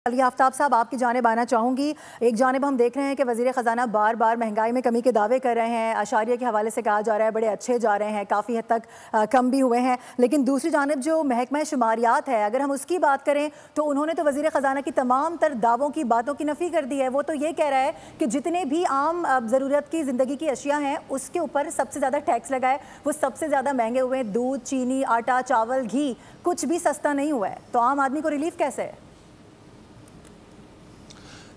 अली आफ्ताब साहब, आपकी जानिब आना चाहूँगी। एक जानिब हम देख रहे हैं कि वज़ीर ख़जाना बार बार महंगाई में कमी के दावे कर रहे हैं, अशारिया के हवाले से कहा जा रहा है बड़े अच्छे जा रहे हैं, काफ़ी हद तक कम भी हुए हैं। लेकिन दूसरी जानिब जो महकमा शुमारियात है, अगर हम उसकी बात करें तो उन्होंने तो वज़ीर ख़जाना की तमाम तर दावों की बातों की नफ़ी कर दी है। वो तो ये कह रहा है कि जितने भी आम ज़रूरत की ज़िंदगी की अशिया हैं उसके ऊपर सबसे ज़्यादा टैक्स लगा है, वो सबसे ज़्यादा महंगे हुए हैं। दूध, चीनी, आटा, चावल, घी, कुछ भी सस्ता नहीं हुआ है। तो आम आदमी को रिलीफ कैसे है?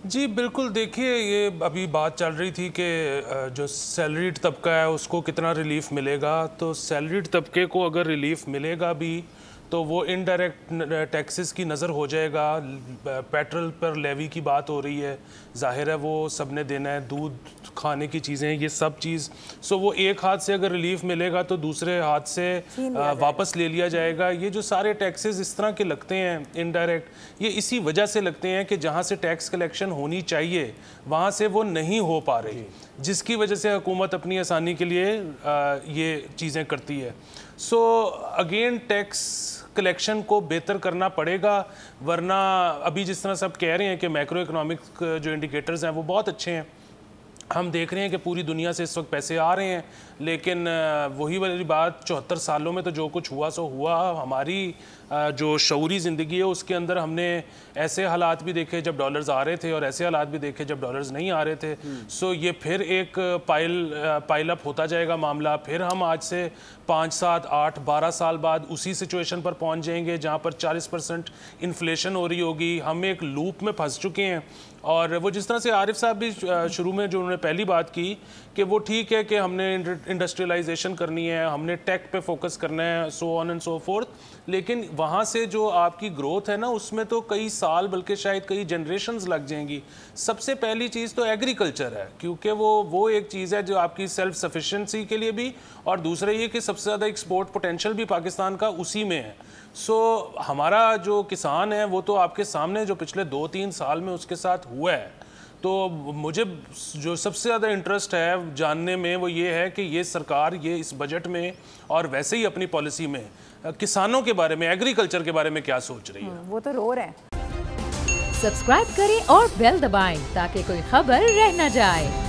जी बिल्कुल, देखिए ये अभी बात चल रही थी कि जो सैलरीड तबका है उसको कितना रिलीफ मिलेगा। तो सैलरीड तबके को अगर रिलीफ मिलेगा भी तो वो इनडायरेक्ट टैक्सेस की नज़र हो जाएगा। पेट्रोल पर लेवी की बात हो रही है, जाहिर है वो सब ने देना है, दूध, खाने की चीज़ें, ये सब चीज़। सो वो एक हाथ से अगर रिलीफ मिलेगा तो दूसरे हाथ से वापस ले लिया जाएगा। ये जो सारे टैक्सेस इस तरह के लगते हैं इनडायरेक्ट, ये इसी वजह से लगते हैं कि जहाँ से टैक्स कलेक्शन होनी चाहिए वहाँ से वो नहीं हो पा रही, जिसकी वजह से हुकूमत अपनी आसानी के लिए ये चीज़ें करती है। सो अगेन टैक्स कलेक्शन को बेहतर करना पड़ेगा, वरना अभी जिस तरह सब कह रहे हैं कि मैक्रो इकोनॉमिक जो इंडिकेटर्स हैं वो बहुत अच्छे हैं, हम देख रहे हैं कि पूरी दुनिया से इस वक्त पैसे आ रहे हैं, लेकिन वही वाली बात 74 सालों में तो जो कुछ हुआ सो हुआ। हमारी जो शऊरी ज़िंदगी है उसके अंदर हमने ऐसे हालात भी देखे जब डॉलर्स आ रहे थे और ऐसे हालात भी देखे जब डॉलर्स नहीं आ रहे थे। सो ये फिर एक पाइल अप होता जाएगा मामला। फिर हम आज से 5, 7, 8, 12 साल बाद उसी सिचुएशन पर पहुंच जाएंगे जहां पर 40% इन्फ्लेशन हो रही होगी। हम एक लूप में फंस चुके हैं। और वो जिस तरह से आरिफ साहब भी शुरू में जो उन्होंने पहली बात की कि वो ठीक है कि हमने इंडस्ट्रियलाइजेशन करनी है, हमने टेक पे फोकस करना है, so on and so fourth, लेकिन वहाँ से जो आपकी ग्रोथ है ना उसमें तो कई साल बल्कि शायद कई जनरेशन्स लग जाएंगी। सबसे पहली चीज़ तो एग्रीकल्चर है, क्योंकि वो एक चीज़ है जो आपकी सेल्फ सफिशेंसी के लिए भी, और दूसरा ये कि सबसे ज़्यादा एक्सपोर्ट पोटेंशियल भी पाकिस्तान का उसी में है। सो हमारा जो किसान है वो तो आपके सामने जो पिछले 2-3 साल में उसके साथ हुआ है। तो मुझे जो सबसे ज़्यादा इंटरेस्ट है जानने में वो ये है कि ये सरकार ये इस बजट में और वैसे ही अपनी पॉलिसी में किसानों के बारे में, एग्रीकल्चर के बारे में क्या सोच रही है। वो तो रो रहे हैं। सब्सक्राइब करें और बेल दबाएं ताकि कोई खबर रह न जाए।